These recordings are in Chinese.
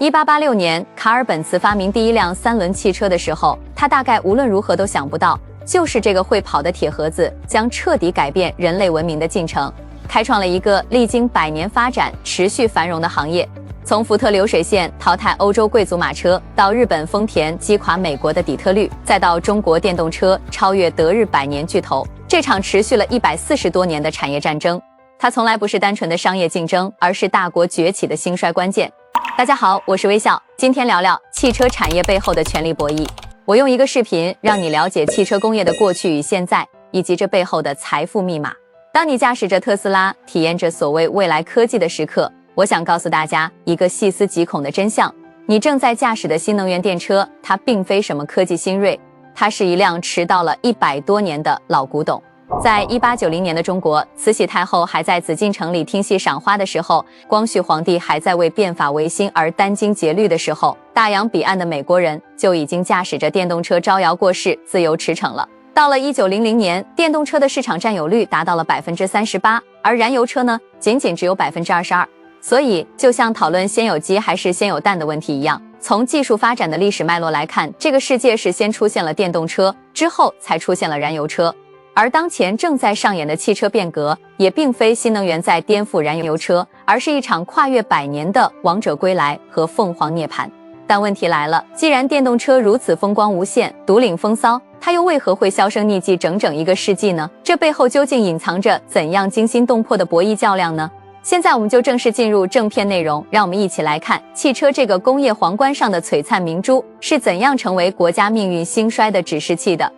1886年，卡尔本茨发明第一辆三轮汽车的时候，他大概无论如何都想不到，就是这个会跑的铁盒子将彻底改变人类文明的进程，开创了一个历经100年发展、持续繁荣的行业。从福特流水线淘汰欧洲贵族马车，到日本丰田击垮美国的底特律，再到中国电动车超越德日百年巨头，这场持续了140多年的产业战争，它从来不是单纯的商业竞争，而是大国崛起的兴衰关键。大家好，我是微笑，今天聊聊汽车产业背后的权力博弈。我用一个视频让你了解汽车工业的过去与现在，以及这背后的财富密码。当你驾驶着特斯拉，体验着所谓未来科技的时刻，我想告诉大家一个细思极恐的真相：你正在驾驶的新能源电车，它并非什么科技新锐，它是一辆迟到了100多年的老古董。在1890年的中国，慈禧太后还在紫禁城里听戏赏花的时候，光绪皇帝还在为变法维新而殚精竭虑的时候，大洋彼岸的美国人就已经驾驶着电动车招摇过市，自由驰骋了。到了1900年，电动车的市场占有率达到了38%，而燃油车呢，仅只有22%。所以，就像讨论先有鸡还是先有蛋的问题一样，从技术发展的历史脉络来看，这个世界是先出现了电动车，之后才出现了燃油车。而当前正在上演的汽车变革，也并非新能源在颠覆燃油车，而是一场跨越100年的王者归来和凤凰涅槃。但问题来了，既然电动车如此风光无限，独领风骚，它又为何会销声匿迹整1个世纪呢？这背后究竟隐藏着怎样惊心动魄的博弈较量呢？现在我们就正式进入正片内容，让我们一起来看汽车这个工业皇冠上的璀璨明珠是怎样成为国家命运兴衰的指示器的。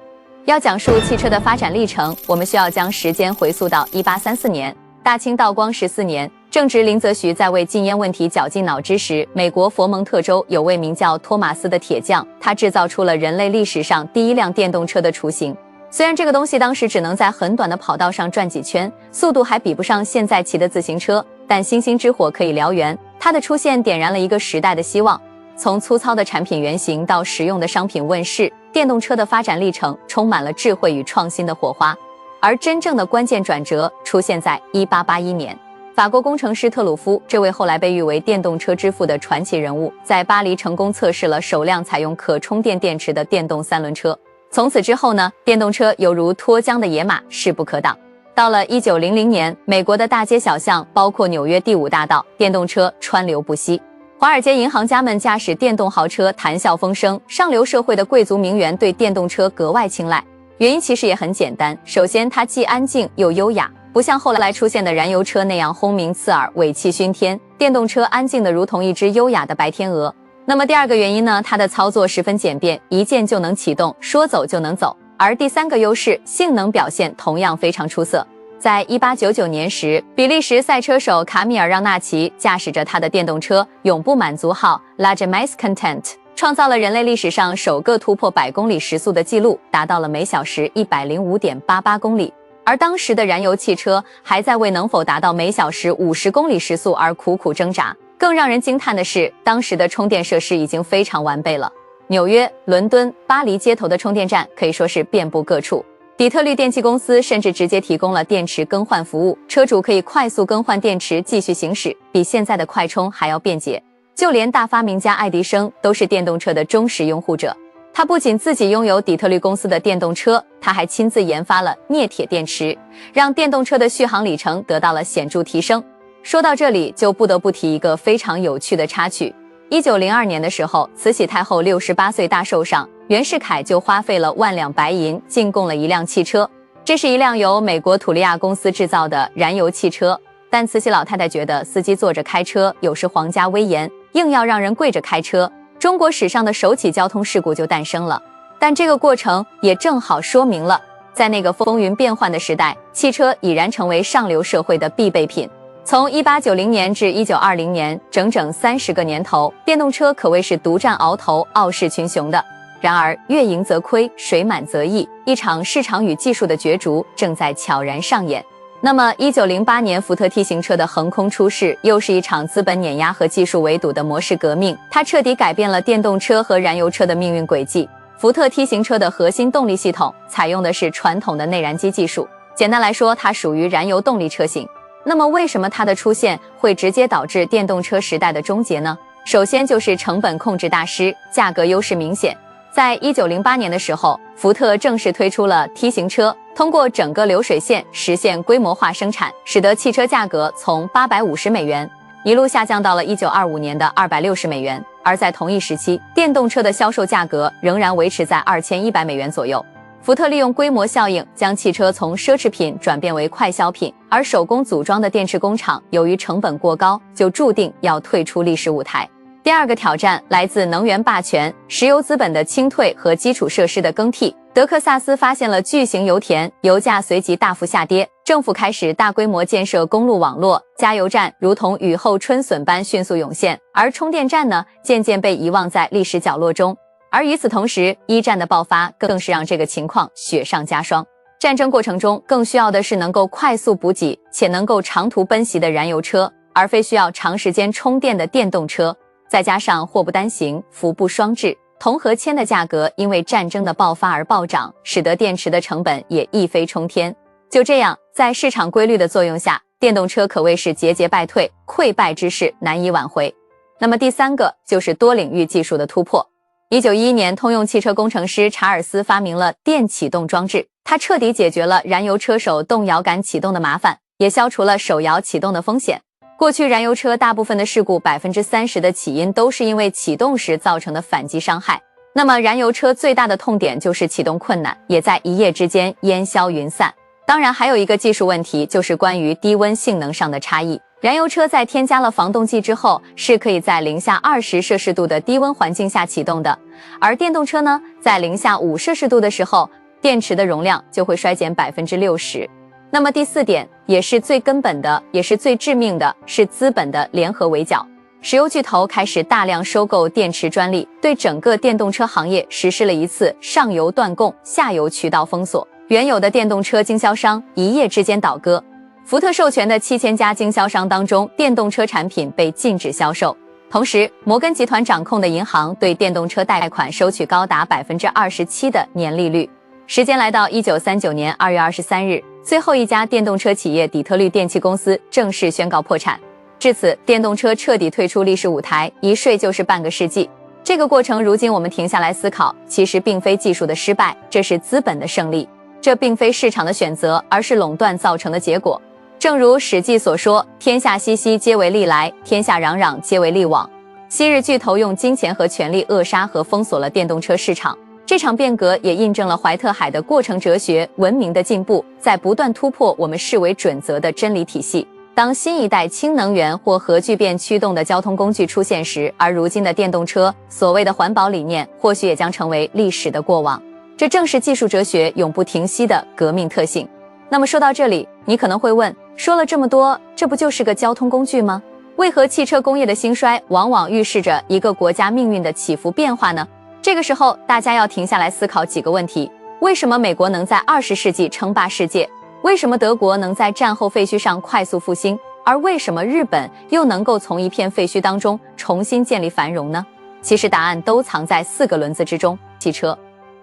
要讲述汽车的发展历程，我们需要将时间回溯到1834年，大清道光14年，正值林则徐在为禁烟问题绞尽脑汁时，美国佛蒙特州有位名叫托马斯的铁匠，他制造出了人类历史上第一辆电动车的雏形。虽然这个东西当时只能在很短的跑道上转几圈，速度还比不上现在骑的自行车，但星星之火可以燎原，它的出现点燃了一个时代的希望。从粗糙的产品原型到实用的商品问世，电动车的发展历程充满了智慧与创新的火花。而真正的关键转折出现在1881年，法国工程师特鲁夫，这位后来被誉为电动车之父的传奇人物，在巴黎成功测试了首辆采用可充电电池的电动三轮车。从此之后呢，电动车犹如脱缰的野马，势不可挡。到了1900年，美国的大街小巷，包括纽约第5大道，电动车川流不息。华尔街银行家们驾驶电动豪车谈笑风生，上流社会的贵族名媛对电动车格外青睐。原因其实也很简单，首先它既安静又优雅，不像后来出现的燃油车那样轰鸣刺耳、尾气熏天，电动车安静的如同一只优雅的白天鹅。那么第二个原因呢，它的操作十分简便，一键就能启动，说走就能走。而第三个优势，性能表现同样非常出色。在1899年时，比利时赛车手卡米尔·让纳奇驾驶着他的电动车永不满足号 La Jamais Content， 创造了人类历史上首个突破100公里时速的记录，达到了每小时105.88公里。而当时的燃油汽车还在为能否达到每小时50公里时速而苦苦挣扎。更让人惊叹的是，当时的充电设施已经非常完备了。纽约、伦敦、巴黎街头的充电站可以说是遍布各处。底特律电气公司甚至直接提供了电池更换服务，车主可以快速更换电池继续行驶，比现在的快充还要便捷。就连大发明家爱迪生都是电动车的忠实拥护者，他不仅自己拥有底特律公司的电动车，他还亲自研发了镍铁电池，让电动车的续航里程得到了显著提升。说到这里，就不得不提一个非常有趣的插曲。1902年的时候，慈禧太后68岁大寿上，袁世凯就花费了万两白银进贡了一辆汽车，这是一辆由美国土利亚公司制造的燃油汽车。但慈禧老太太觉得司机坐着开车有失皇家威严，硬要让人跪着开车，中国史上的首起交通事故就诞生了。但这个过程也正好说明了，在那个风云变幻的时代，汽车已然成为上流社会的必备品。从1890年至1920年，整30个年头，电动车可谓是独占鳌头，傲视群雄的。然而月盈则亏，水满则溢，一场市场与技术的角逐正在悄然上演。那么1908年福特 T 型车的横空出世，又是一场资本碾压和技术围堵的模式革命，它彻底改变了电动车和燃油车的命运轨迹。福特 T 型车的核心动力系统采用的是传统的内燃机技术，简单来说，它属于燃油动力车型。那么为什么它的出现会直接导致电动车时代的终结呢？首先就是成本控制大师，价格优势明显。在1908年的时候，福特正式推出了 T 型车，通过整个流水线实现规模化生产，使得汽车价格从850美元一路下降到了1925年的260美元。而在同一时期，电动车的销售价格仍然维持在2100美元左右。福特利用规模效应，将汽车从奢侈品转变为快消品，而手工组装的电池工厂由于成本过高，就注定要退出历史舞台。第二个挑战来自能源霸权、石油资本的清退和基础设施的更替。德克萨斯发现了巨型油田，油价随即大幅下跌，政府开始大规模建设公路网络，加油站如同雨后春笋般迅速涌现，而充电站呢，渐渐被遗忘在历史角落中。而与此同时，一战的爆发更是让这个情况雪上加霜。战争过程中更需要的是能够快速补给且能够长途奔袭的燃油车，而非需要长时间充电的电动车。再加上祸不单行，福不双至，铜和铅的价格因为战争的爆发而暴涨，使得电池的成本也一飞冲天。就这样，在市场规律的作用下，电动车可谓是节节败退，溃败之势难以挽回。那么第三个就是多领域技术的突破。1911年，通用汽车工程师查尔斯发明了电启动装置，它彻底解决了燃油车手动摇杆启动的麻烦，也消除了手摇启动的风险。过去燃油车大部分的事故30%的起因都是因为启动时造成的反击伤害。那么燃油车最大的痛点就是启动困难，也在一夜之间烟消云散。当然还有一个技术问题，就是关于低温性能上的差异。燃油车在添加了防冻剂之后，是可以在零下20摄氏度的低温环境下启动的，而电动车呢，在零下5摄氏度的时候，电池的容量就会衰减60%。那么第四点，也是最根本的，也是最致命的，是资本的联合围剿。石油巨头开始大量收购电池专利，对整个电动车行业实施了一次上游断供、下游渠道封锁，原有的电动车经销商一夜之间倒戈。福特授权的7000家经销商当中，电动车产品被禁止销售。同时，摩根集团掌控的银行对电动车贷款收取高达27%的年利率。时间来到1939年2月23日，最后一家电动车企业底特律电气公司正式宣告破产。至此，电动车彻底退出历史舞台，一睡就是半个世纪。这个过程，如今我们停下来思考，其实并非技术的失败，这是资本的胜利。这并非市场的选择，而是垄断造成的结果。正如《史记》所说：“天下熙熙，皆为利来；天下攘攘，皆为利往。”昔日巨头用金钱和权力扼杀和封锁了电动车市场。这场变革也印证了怀特海的过程哲学，文明的进步在不断突破我们视为准则的真理体系。当新一代氢能源或核聚变驱动的交通工具出现时，而如今的电动车，所谓的环保理念，或许也将成为历史的过往。这正是技术哲学永不停息的革命特性。那么说到这里，你可能会问，说了这么多，这不就是个交通工具吗？为何汽车工业的兴衰往往预示着一个国家命运的起伏变化呢？这个时候，大家要停下来思考几个问题：为什么美国能在20世纪称霸世界？为什么德国能在战后废墟上快速复兴？而为什么日本又能够从一片废墟当中重新建立繁荣呢？其实答案都藏在4个轮子之中。汽车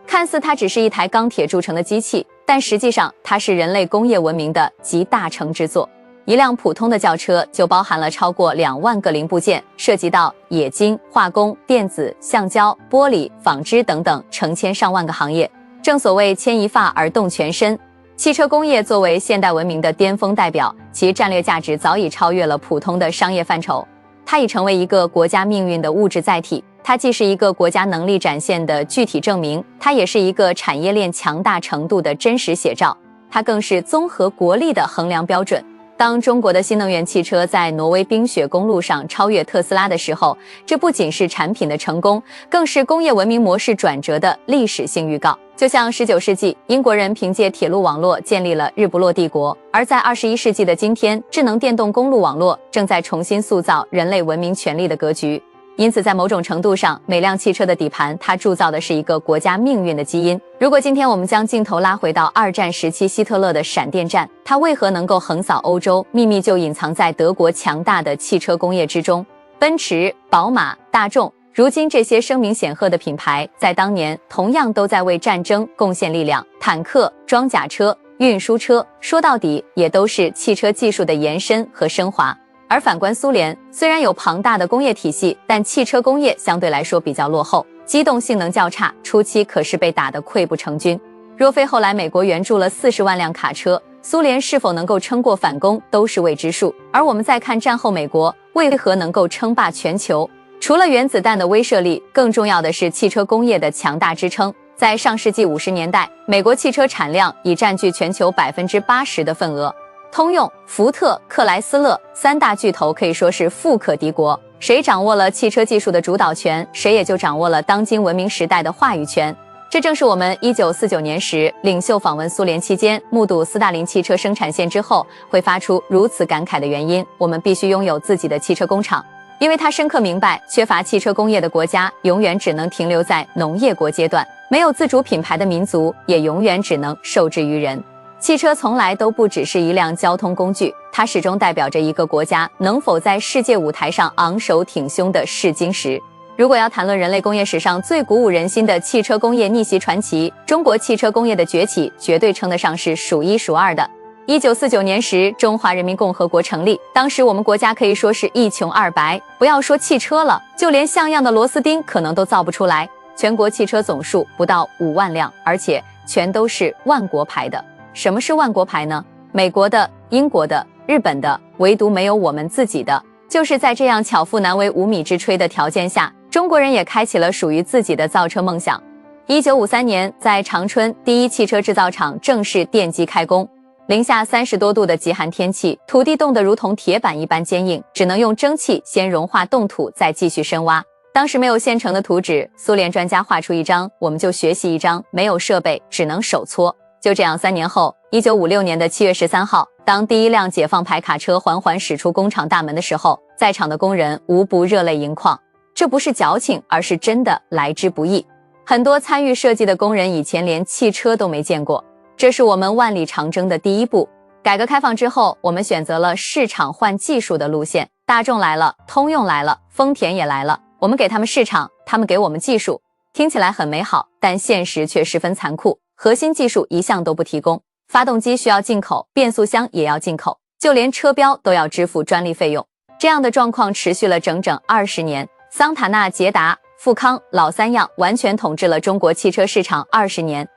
看似它只是一台钢铁铸成的机器，但实际上它是人类工业文明的集大成之作。一辆普通的轿车就包含了超过2万个零部件，涉及到冶金、化工、电子、橡胶、玻璃、纺织等等成千上万个行业。正所谓牵一发而动全身。汽车工业作为现代文明的巅峰代表，其战略价值早已超越了普通的商业范畴。它已成为一个国家命运的物质载体，它既是一个国家能力展现的具体证明，它也是一个产业链强大程度的真实写照，它更是综合国力的衡量标准。当中国的新能源汽车在挪威冰雪公路上超越特斯拉的时候，这不仅是产品的成功，更是工业文明模式转折的历史性预告。就像19世纪英国人凭借铁路网络建立了日不落帝国，而在21世纪的今天，智能电动公路网络正在重新塑造人类文明权力的格局。因此在某种程度上，每辆汽车的底盘它铸造的是一个国家命运的基因。如果今天我们将镜头拉回到2战时期希特勒的闪电战，它为何能够横扫欧洲，秘密就隐藏在德国强大的汽车工业之中。奔驰、宝马、大众，如今这些声名显赫的品牌，在当年同样都在为战争贡献力量。坦克、装甲车、运输车，说到底也都是汽车技术的延伸和升华。而反观苏联，虽然有庞大的工业体系，但汽车工业相对来说比较落后，机动性能较差，初期可是被打得溃不成军。若非后来美国援助了40万辆卡车，苏联是否能够撑过反攻都是未知数。而我们再看战后美国为何能够称霸全球，除了原子弹的威慑力，更重要的是汽车工业的强大支撑。在上世纪50年代，美国汽车产量已占据全球80%的份额。通用、福特、克莱斯勒三大巨头可以说是富可敌国，谁掌握了汽车技术的主导权，谁也就掌握了当今文明时代的话语权。这正是我们1949年时领袖访问苏联期间，目睹斯大林汽车生产线之后，会发出如此感慨的原因。我们必须拥有自己的汽车工厂，因为他深刻明白，缺乏汽车工业的国家永远只能停留在农业国阶段，没有自主品牌的民族也永远只能受制于人。汽车从来都不只是一辆交通工具，它始终代表着一个国家能否在世界舞台上昂首挺胸的试金石。如果要谈论人类工业史上最鼓舞人心的汽车工业逆袭传奇，中国汽车工业的崛起绝对称得上是数一数二的。1949年时，中华人民共和国成立，当时我们国家可以说是一穷二白，不要说汽车了，就连像样的螺丝钉可能都造不出来。全国汽车总数不到5万辆，而且全都是万国牌的。什么是万国牌呢？美国的、英国的、日本的，唯独没有我们自己的。就是在这样巧妇难为无米之炊的条件下，中国人也开启了属于自己的造车梦想。1953年，在长春第一汽车制造厂正式奠基开工。零下30多度的极寒天气，土地冻得如同铁板一般坚硬，只能用蒸汽先融化冻土，再继续深挖。当时没有现成的图纸，苏联专家画出一张，我们就学习一张，没有设备，只能手搓。就这样，3年后，1956年的7月13号，当第一辆解放牌卡车缓缓驶出工厂大门的时候，在场的工人无不热泪盈眶。这不是矫情，而是真的来之不易。很多参与设计的工人以前连汽车都没见过，这是我们万里长征的第一步。改革开放之后，我们选择了市场换技术的路线，大众来了，通用来了，丰田也来了，我们给他们市场，他们给我们技术。听起来很美好，但现实却十分残酷。核心技术一项都不提供，发动机需要进口，变速箱也要进口，就连车标都要支付专利费用。这样的状况持续了整整20年。桑塔纳、捷达、富康老三样完全统治了中国汽车市场20年。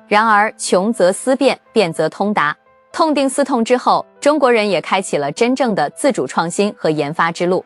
然而穷则思变，变则通达。痛定思痛之后，中国人也开启了真正的自主创新和研发之路。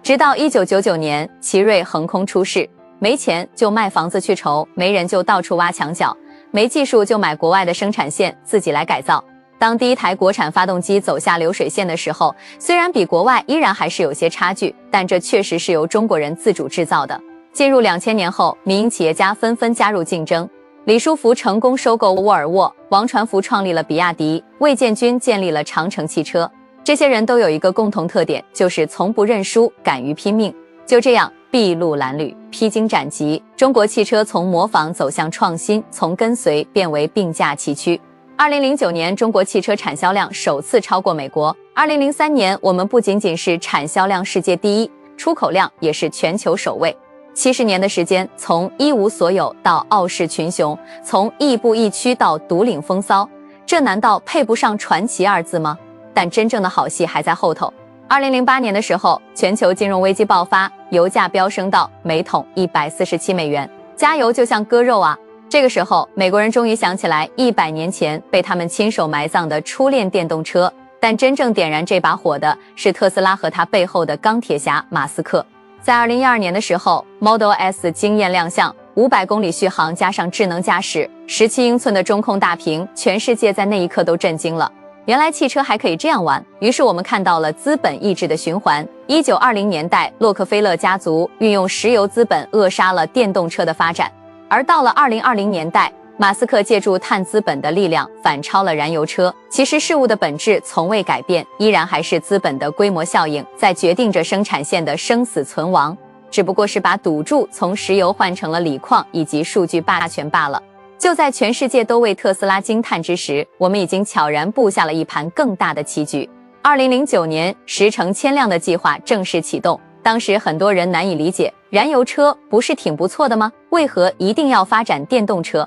直到1999年，奇瑞横空出世，没钱就卖房子去筹，没人就到处挖墙角，没技术就买国外的生产线自己来改造。当第一台国产发动机走下流水线的时候，虽然比国外依然还是有些差距，但这确实是由中国人自主制造的。进入2000年后，民营企业家纷纷加入竞争。李书福成功收购沃尔沃，王传福创立了比亚迪，魏建军建立了长城汽车。这些人都有一个共同特点，就是从不认输，敢于拼命。就这样，筚路蓝缕，披荆斩棘，中国汽车从模仿走向创新，从跟随变为并驾齐驱。2009年，中国汽车产销量首次超过美国。2003年，我们不仅仅是产销量世界第一，出口量也是全球首位。70年的时间，从一无所有到傲视群雄，从亦步亦趋到独领风骚，这难道配不上传奇2字吗？但真正的好戏还在后头。2008年的时候，全球金融危机爆发，油价飙升到每桶147美元，加油就像割肉啊！这个时候，美国人终于想起来100年前被他们亲手埋葬的初恋电动车，但真正点燃这把火的是特斯拉和他背后的钢铁侠马斯克。在2012年的时候 ，Model S 惊艳亮相，500公里续航加上智能驾驶，17英寸的中控大屏，全世界在那一刻都震惊了。原来汽车还可以这样玩，于是我们看到了资本意志的循环。1920年代，洛克菲勒家族运用石油资本扼杀了电动车的发展，而到了2020年代，马斯克借助碳资本的力量反超了燃油车。其实事物的本质从未改变，依然还是资本的规模效应在决定着生产线的生死存亡，只不过是把赌注从石油换成了锂矿以及数据霸权罢了。就在全世界都为特斯拉惊叹之时，我们已经悄然布下了一盘更大的棋局。2009年，10成千辆的计划正式启动。当时很多人难以理解，燃油车不是挺不错的吗？为何一定要发展电动车？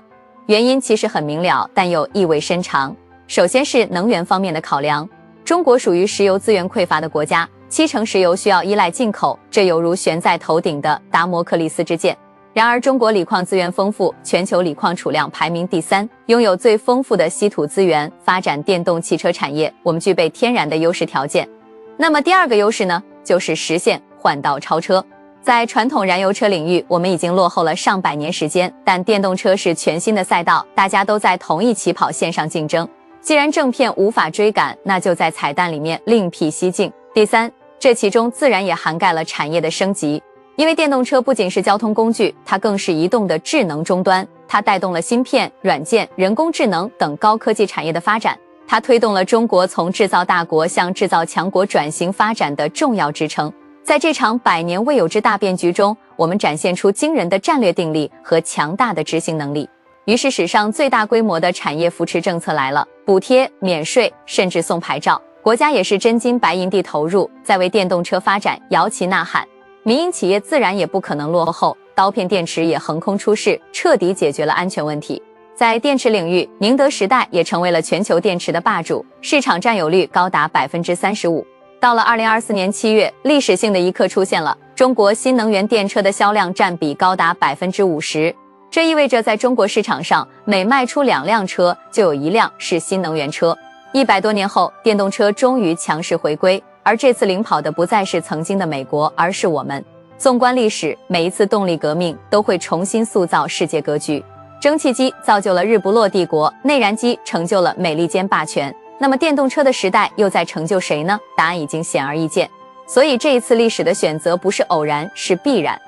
原因其实很明了，但又意味深长。首先是能源方面的考量，中国属于石油资源匮乏的国家， 70%石油需要依赖进口，这犹如悬在头顶的达摩克利斯之剑。然而，中国锂矿资源丰富，全球锂矿储量排名第3，拥有最丰富的稀土资源，发展电动汽车产业，我们具备天然的优势条件。那么第二个优势呢，就是实现换道超车。在传统燃油车领域，我们已经落后了上百年时间，但电动车是全新的赛道，大家都在同一起跑线上竞争。既然正片无法追赶，那就在彩蛋里面另辟蹊径。第3，这其中自然也涵盖了产业的升级。因为电动车不仅是交通工具，它更是移动的智能终端，它带动了芯片、软件、人工智能等高科技产业的发展，它推动了中国从制造大国向制造强国转型发展的重要支撑。在这场100年未有之大变局中，我们展现出惊人的战略定力和强大的执行能力。于是史上最大规模的产业扶持政策来了，补贴、免税，甚至送牌照，国家也是真金白银地投入，在为电动车发展摇旗呐喊。民营企业自然也不可能落后，刀片电池也横空出世，彻底解决了安全问题。在电池领域，宁德时代也成为了全球电池的霸主，市场占有率高达 35%。到了2024年7月，历史性的一刻出现了，中国新能源电车的销量占比高达 50%。这意味着在中国市场上，每卖出2辆车，就有1辆是新能源车。100多年后，电动车终于强势回归。而这次领跑的不再是曾经的美国，而是我们。纵观历史，每一次动力革命都会重新塑造世界格局。蒸汽机造就了日不落帝国，内燃机成就了美利坚霸权。那么电动车的时代又在成就谁呢？答案已经显而易见。所以这一次历史的选择不是偶然，是必然。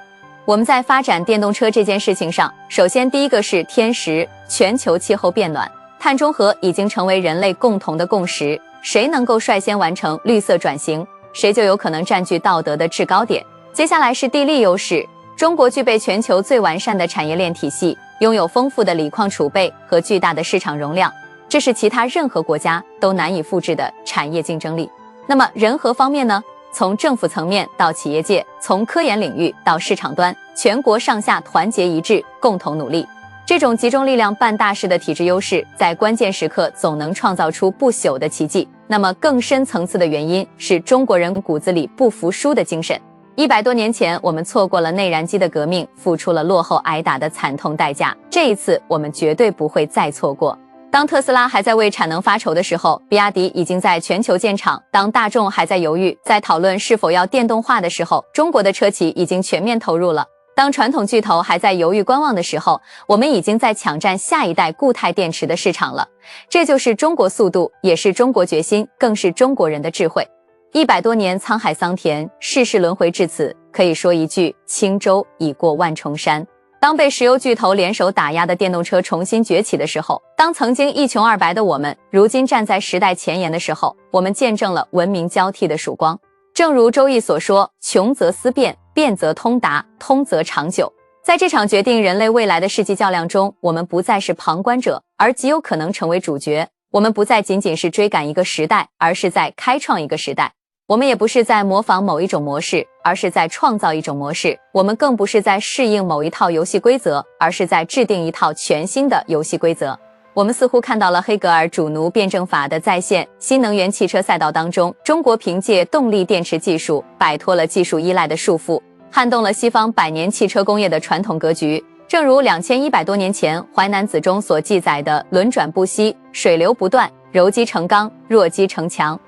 我们在发展电动车这件事情上，首先第一个是天时，全球气候变暖，碳中和已经成为人类共同的共识。谁能够率先完成绿色转型，谁就有可能占据道德的制高点。接下来是地利优势，中国具备全球最完善的产业链体系，拥有丰富的锂矿储备和巨大的市场容量，这是其他任何国家都难以复制的产业竞争力。那么人和方面呢？从政府层面到企业界，从科研领域到市场端，全国上下团结一致，共同努力。这种集中力量办大事的体制优势，在关键时刻总能创造出不朽的奇迹。那么更深层次的原因是中国人骨子里不服输的精神。100多年前，我们错过了内燃机的革命，付出了落后挨打的惨痛代价。这一次，我们绝对不会再错过。当特斯拉还在为产能发愁的时候，比亚迪已经在全球建厂；当大众还在犹豫，在讨论是否要电动化的时候，中国的车企已经全面投入了。当传统巨头还在犹豫观望的时候，我们已经在抢占下一代固态电池的市场了。这就是中国速度，也是中国决心，更是中国人的智慧。100多年沧海桑田，世事轮回至此，可以说一句轻舟已过万重山。当被石油巨头联手打压的电动车重新崛起的时候，当曾经一穷二白的我们，如今站在时代前沿的时候，我们见证了文明交替的曙光。正如周易所说，穷则思变，变则通达，通则长久。在这场决定人类未来的世纪较量中，我们不再是旁观者，而极有可能成为主角。我们不再仅仅是追赶一个时代，而是在开创一个时代。我们也不是在模仿某一种模式，而是在创造一种模式。我们更不是在适应某一套游戏规则，而是在制定一套全新的游戏规则。我们似乎看到了黑格尔主奴辩证法的再现。新能源汽车赛道当中，中国凭借动力电池技术摆脱了技术依赖的束缚，撼动了西方100年汽车工业的传统格局。正如2100多年前《淮南子》中所记载的轮转不息，水流不断，柔机成钢，弱机成强。